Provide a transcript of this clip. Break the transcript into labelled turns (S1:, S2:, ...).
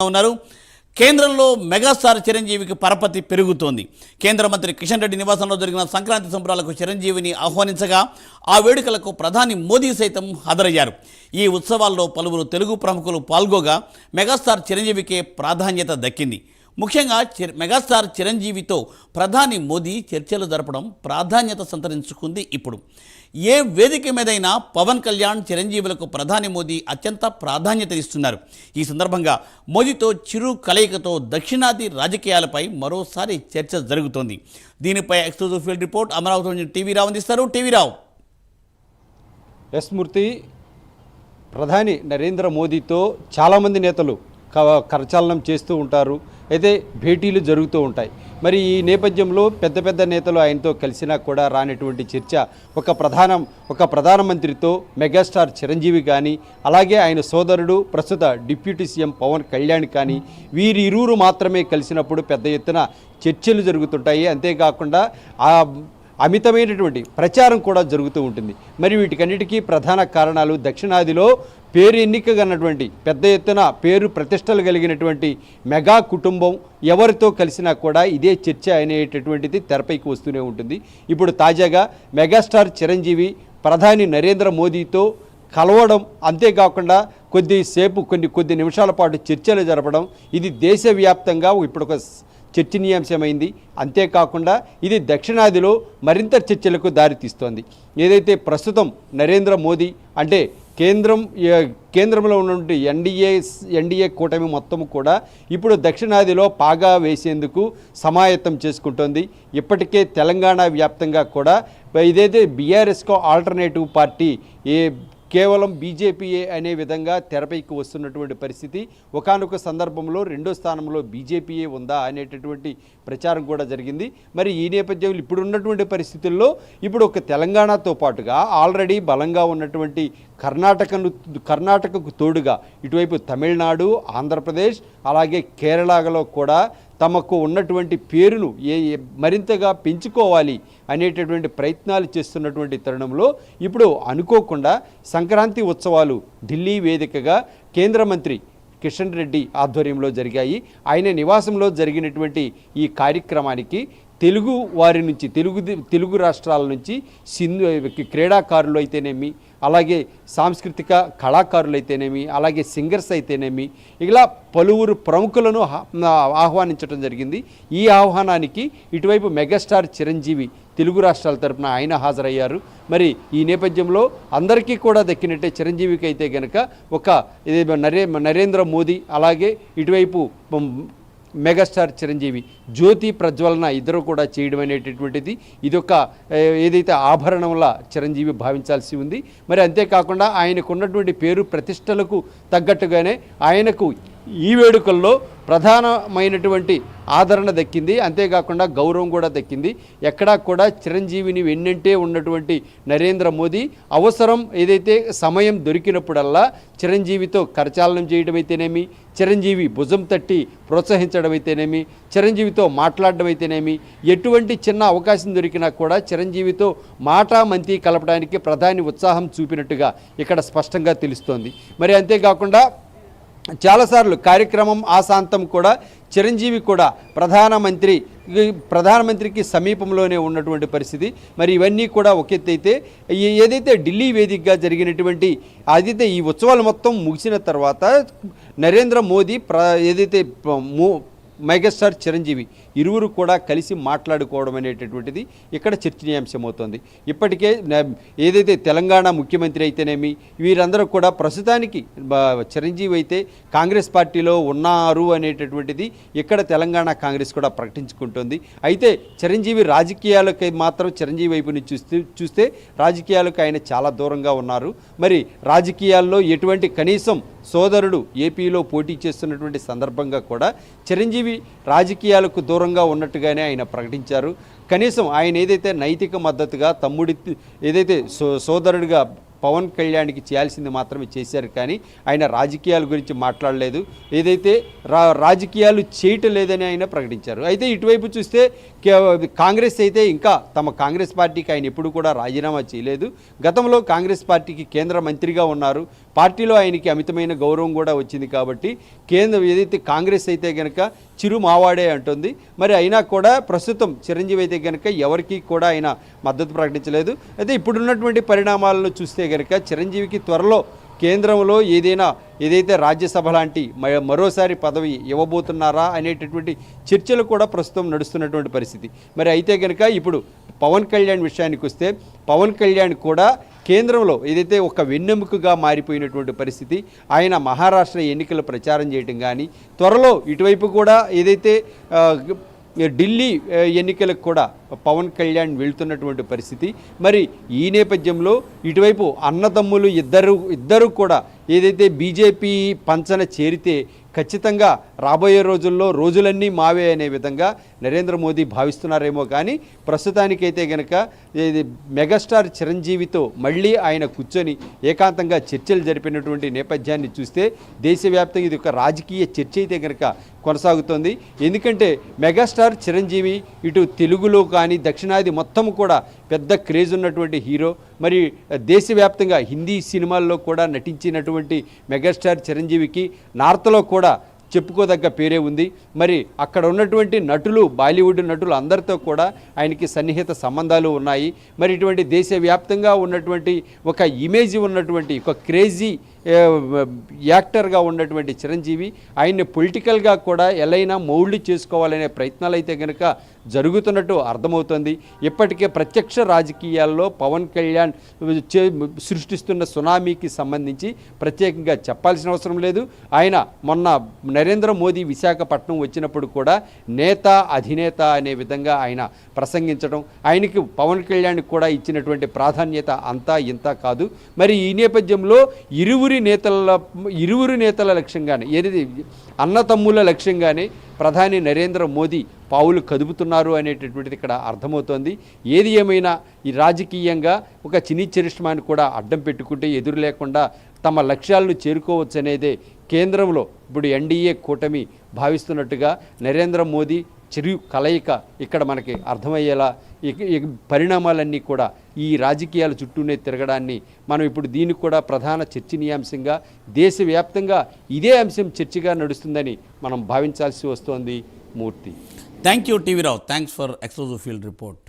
S1: ఉన్నారు. కేంద్రంలో మెగాస్టార్ చిరంజీవికి పరపతి పెరుగుతోంది. కేంద్ర మంత్రి కిషన్ రెడ్డి నివాసంలో జరిగిన సంక్రాంతి సంబరాలకు చిరంజీవిని ఆహ్వానించగా ఆ వేడుకలకు ప్రధాని మోదీ సైతం హాజరయ్యారు. ఈ ఉత్సవాల్లో పలువురు తెలుగు ప్రముఖులు పాల్గొగా మెగాస్టార్ చిరంజీవికే ప్రాధాన్యత దక్కింది. ముఖ్యంగా మెగాస్టార్ చిరంజీవితో ప్రధాని మోదీ చర్చలు జరపడం ప్రాధాన్యత సంతరించుకుంది. ఇప్పుడు ఏ వేదిక మీదైనా పవన్ కళ్యాణ్ చిరంజీవులకు ప్రధాని మోదీ అత్యంత ప్రాధాన్యత ఇస్తున్నారు. ఈ సందర్భంగా మోదీతో చిరు కలయికతో దక్షిణాది రాజకీయాలపై మరోసారి చర్చ జరుగుతోంది. దీనిపై ఎక్స్క్లూజివ్ ఫీల్డ్ రిపోర్ట్ అమరావతి నుంచి టీవీ రావు అందిస్తారు. టీవీ రావు.
S2: ఎస్ మూర్తి, ప్రధాని నరేంద్ర మోదీతో చాలామంది నేతలు కరచాలనం చేస్తూ ఉంటారు. అయితే భేటీలు జరుగుతూ ఉంటాయి. మరి ఈ నేపథ్యంలో పెద్ద పెద్ద నేతలు ఆయనతో కలిసినా కూడా రానటువంటి చర్చ ఒక ప్రధానమంత్రితో మెగాస్టార్ చిరంజీవి కానీ, అలాగే ఆయన సోదరుడు ప్రస్తుత డిప్యూటీ సీఎం పవన్ కళ్యాణ్ కానీ, వీరిరువురు మాత్రమే కలిసినప్పుడు పెద్ద ఎత్తున చర్చలు జరుగుతుంటాయి. అంతేకాకుండా అమితమైనటువంటి ప్రచారం కూడా జరుగుతూ ఉంటుంది. మరి వీటికన్నిటికీ ప్రధాన కారణాలు దక్షిణాదిలో పేరు ఎన్నికగన్నటువంటి పెద్ద ఎత్తున పేరు ప్రతిష్టలు కలిగినటువంటి మెగా కుటుంబం ఎవరితో కలిసినా కూడా ఇదే చర్చ అనేటటువంటిది తెరపైకి వస్తూనే ఉంటుంది. ఇప్పుడు తాజాగా మెగాస్టార్ చిరంజీవి ప్రధాని నరేంద్ర మోదీతో కలవడం, అంతేకాకుండా కొద్ది నిమిషాల పాటు చర్చలు జరపడం, ఇది దేశవ్యాప్తంగా ఇప్పుడు ఒక చర్చనీయాంశమైంది. అంతేకాకుండా ఇది దక్షిణాదిలో మరింత చర్చలకు దారితీస్తోంది. ఏదైతే ప్రస్తుతం నరేంద్ర మోదీ అంటే కేంద్రంలో ఉన్నటువంటి ఎన్డీఏ కూటమి మొత్తం కూడా ఇప్పుడు దక్షిణాదిలో పాగా వేసేందుకు సమాయత్తం చేసుకుంటోంది. ఇప్పటికే తెలంగాణ వ్యాప్తంగా కూడా ఇదైతే బీఆర్ఎస్కో ఆల్టర్నేటివ్ పార్టీ కేవలం బీజేపీయే అనే విధంగా తెరపైకి వస్తున్నటువంటి పరిస్థితి. ఒకానొక సందర్భంలో రెండో స్థానంలో బీజేపీయే ఉందా అనేటటువంటి ప్రచారం కూడా జరిగింది. మరి ఈ నేపథ్యంలో ఇప్పుడున్నటువంటి పరిస్థితుల్లో ఇప్పుడు ఒక తెలంగాణతో పాటుగా ఆల్రెడీ బలంగా ఉన్నటువంటి కర్ణాటకకు తోడుగా ఇటువైపు తమిళనాడు, ఆంధ్రప్రదేశ్, అలాగే కేరళలో కూడా తమకు ఉన్నటువంటి పేరును మరింతగా పెంచుకోవాలి అనేటటువంటి ప్రయత్నాలు చేస్తున్నటువంటి తరుణంలో ఇప్పుడు అనుకోకుండా సంక్రాంతి ఉత్సవాలు ఢిల్లీ వేదికగా కేంద్ర మంత్రి కిషన్ రెడ్డి ఆధ్వర్యంలో జరిగాయి. ఆయన నివాసంలో జరిగినటువంటి ఈ కార్యక్రమానికి తెలుగు వారి నుంచి తెలుగు రాష్ట్రాల నుంచి క్రీడాకారులు అయితేనేమి, అలాగే సాంస్కృతిక కళాకారులు అయితేనేమి, అలాగే సింగర్స్ అయితేనేమి, ఇలా పలువురు ప్రముఖులను ఆహ్వానించడం జరిగింది. ఈ ఆహ్వానానికి ఇటువైపు మెగాస్టార్ చిరంజీవి తెలుగు రాష్ట్రాల తరపున ఆయన హాజరయ్యారు. మరి ఈ నేపథ్యంలో అందరికీ కూడా దక్కినట్టే చిరంజీవికి అయితే కనుక నరేంద్ర మోదీ, అలాగే ఇటువైపు మెగాస్టార్ చిరంజీవి జ్యోతి ప్రజ్వలన ఇద్దరు కూడా చేయడం అనేటటువంటిది ఇదొక ఏదైతే ఆభరణంలా చిరంజీవి భావించాల్సి ఉంది. మరి అంతేకాకుండా ఆయనకు ఉన్నటువంటి పేరు ప్రతిష్టలకు తగ్గట్టుగానే ఆయనకు ఈ వేడుకల్లో ప్రధానమైనటువంటి ఆదరణ దక్కింది. అంతేకాకుండా గౌరవం కూడా దక్కింది. ఎక్కడా కూడా చిరంజీవిని వెన్నంటే ఉన్నటువంటి నరేంద్ర మోదీ అవసరం ఏదైతే సమయం దొరికినప్పుడల్లా చిరంజీవితో కరచాలనం చేయడం అయితేనేమి, చిరంజీవి భుజం తట్టి ప్రోత్సహించడం అయితేనేమి, చిరంజీవితో మాట్లాడడం అయితేనేమి, ఎటువంటి చిన్న అవకాశం దొరికినా కూడా చిరంజీవితో మాటామంతి కలపడానికి ప్రధాని ఉత్సాహం చూపినట్టుగా ఇక్కడ స్పష్టంగా తెలుస్తోంది. మరి అంతేకాకుండా చాలాసార్లు కార్యక్రమం ఆశాంతం కూడా చిరంజీవి కూడా ప్రధానమంత్రికి సమీపంలోనే ఉన్నటువంటి పరిస్థితి. మరి ఇవన్నీ కూడా ఒక ఎత్తు అయితే ఏదైతే ఢిల్లీ వేదికగా జరిగినటువంటి అదైతే ఈ ఉత్సవాలు మొత్తం ముగిసిన తర్వాత నరేంద్ర మోదీ ఏదైతే మెగాస్టార్ చిరంజీవి ఇరువురు కూడా కలిసి మాట్లాడుకోవడం అనేటటువంటిది ఇక్కడ చర్చనీయాంశమవుతోంది. ఇప్పటికే ఏదైతే తెలంగాణ ముఖ్యమంత్రి అయితేనేమి వీరందరూ కూడా ప్రస్తుతానికి చిరంజీవి అయితే కాంగ్రెస్ పార్టీలో ఉన్నారు అనేటటువంటిది ఇక్కడ తెలంగాణ కాంగ్రెస్ కూడా ప్రకటించుకుంటుంది. అయితే చిరంజీవి రాజకీయాలకి మాత్రం చిరంజీవి వైపు నుంచి చూస్తే రాజకీయాలకు ఆయన చాలా దూరంగా ఉన్నారు. మరి రాజకీయాల్లో ఎటువంటి కనీసం సోదరుడు ఏపీలో పోటీ చేస్తున్నటువంటి సందర్భంగా కూడా చిరంజీవి రాజకీయాలకు దూరంగా ఉన్నట్టుగానే ఆయన ప్రకటించారు. కనీసం ఆయన ఏదైతే నైతిక మద్దతుగా తమ్ముడి ఏదైతే సోదరుడిగా పవన్ కళ్యాణ్కి చేయాల్సింది మాత్రమే చేశారు, కానీ ఆయన రాజకీయాల గురించి మాట్లాడలేదు. ఏదైతే రాజకీయాలు చేయటం లేదని ఆయన ప్రకటించారు. అయితే ఇటువైపు చూస్తే కాంగ్రెస్ అయితే ఇంకా తమ కాంగ్రెస్ పార్టీకి ఆయన ఎప్పుడు కూడా రాజీనామా చేయలేదు. గతంలో కాంగ్రెస్ పార్టీకి కేంద్ర మంత్రిగా ఉన్నారు. పార్టీలో ఆయనకి అమితమైన గౌరవం కూడా వచ్చింది కాబట్టి కేంద్రం ఏదైతే కాంగ్రెస్ అయితే కనుక చిరు మావాడే అంటుంది. మరి అయినా కూడా ప్రస్తుతం చిరంజీవి అయితే కనుక ఎవరికి కూడా ఆయన మద్దతు ప్రకటించలేదు. అయితే ఇప్పుడున్నటువంటి పరిణామాలను చూస్తే కనుక చిరంజీవికి త్వరలో కేంద్రంలో ఏదైతే రాజ్యసభ లాంటి మరోసారి పదవి ఇవ్వబోతున్నారా అనేటటువంటి చర్చలు కూడా ప్రస్తుతం నడుస్తున్నటువంటి పరిస్థితి. మరి అయితే కనుక ఇప్పుడు పవన్ కళ్యాణ్ విషయానికి వస్తే పవన్ కళ్యాణ్ కూడా కేంద్రంలో ఏదైతే ఒక వెన్నెముకగా మారిపోయినటువంటి పరిస్థితి. ఆయన మహారాష్ట్ర ఎన్నికల ప్రచారం చేయటం కానీ త్వరలో ఇటువైపు కూడా ఏదైతే ఢిల్లీ ఎన్నికలకు కూడా పవన్ కళ్యాణ్ వెళ్తున్నటువంటి పరిస్థితి. మరి ఈ నేపథ్యంలో ఇటువైపు అన్నదమ్ములు ఇద్దరు కూడా ఏదైతే బీజేపీ పంచన చేరితే ఖచ్చితంగా రాబోయే రోజుల్లో రోజులన్నీ మావే అనే విధంగా నరేంద్ర మోదీ భావిస్తున్నారేమో. కానీ ప్రస్తుతానికైతే కనుక మెగాస్టార్ చిరంజీవితో మళ్ళీ ఆయన కూర్చొని ఏకాంతంగా చర్చలు జరిపినటువంటి నేపథ్యాన్ని చూస్తే దేశవ్యాప్తంగా ఇది ఒక రాజకీయ చర్చ అయితే కనుక కొనసాగుతోంది. ఎందుకంటే మెగాస్టార్ చిరంజీవి ఇటు తెలుగులో కానీ దక్షిణాది మొత్తం కూడా పెద్ద క్రేజ్ ఉన్నటువంటి హీరో. మరి దేశవ్యాప్తంగా హిందీ సినిమాల్లో కూడా నటించినటువంటి మెగాస్టార్ చిరంజీవికి నార్త్లో కూడా చెప్పుకోదగ్గ పేరే ఉంది. మరి అక్కడ ఉన్నటువంటి నటులు బాలీవుడ్ నటులు అందరితో కూడా ఆయనకి సన్నిహిత సంబంధాలు ఉన్నాయి. మరి ఇటువంటి దేశవ్యాప్తంగా ఉన్నటువంటి ఒక ఇమేజ్ ఉన్నటువంటి ఒక క్రేజీ యాక్టర్గా ఉన్నటువంటి చిరంజీవి ఆయన్ని పొలిటికల్గా కూడా ఎలైనా మౌల్డ్ చేసుకోవాలనే ప్రయత్నాలు అయితే కనుక జరుగుతున్నట్టు అర్థమవుతుంది. ఇప్పటికే ప్రత్యక్ష రాజకీయాల్లో పవన్ కళ్యాణ్ సృష్టిస్తున్న సునామీకి సంబంధించి ప్రత్యేకంగా చెప్పాల్సిన అవసరం లేదు. ఆయన మొన్న నరేంద్ర మోదీ విశాఖపట్నం వచ్చినప్పుడు కూడా నేత అధినేత అనే విధంగా ఆయన ప్రసంగించడం, ఆయనకి పవన్ కళ్యాణ్ కూడా ఇచ్చినటువంటి ప్రాధాన్యత అంతా ఇంత కాదు. మరి ఈ నేపథ్యంలో ఇరువురు నేతల లక్ష్యంగానే ఏది అన్నతమ్ముల లక్ష్యంగానే ప్రధాని నరేంద్ర మోదీ పావులు కదుపుతున్నారు అనేటటువంటిది ఇక్కడ అర్థమవుతోంది. ఏది ఏమైనా ఈ రాజకీయంగా ఒక చిన్ని చరిష్మాని కూడా అడ్డం పెట్టుకుంటే ఎదురు లేకుండా తమ లక్ష్యాలను చేరుకోవచ్చు అనేదే కేంద్రంలో ఇప్పుడు ఎన్డీఏ కూటమి భావిస్తున్నట్టుగా నరేంద్ర మోదీ చిరు కలయిక ఇక్కడ మనకి అర్థమయ్యేలా ఈ పరిణామాలన్నీ కూడా ఈ రాజకీయాల చుట్టూనే తిరగడాన్ని మనం ఇప్పుడు దీనికి కూడా ప్రధాన చర్చనీయాంశంగా దేశవ్యాప్తంగా ఇదే అంశం చర్చగా నడుస్తుందని మనం భావించాల్సి వస్తోంది. Murthy.
S1: Thank you TV Rao. Thanks for exclusive field report.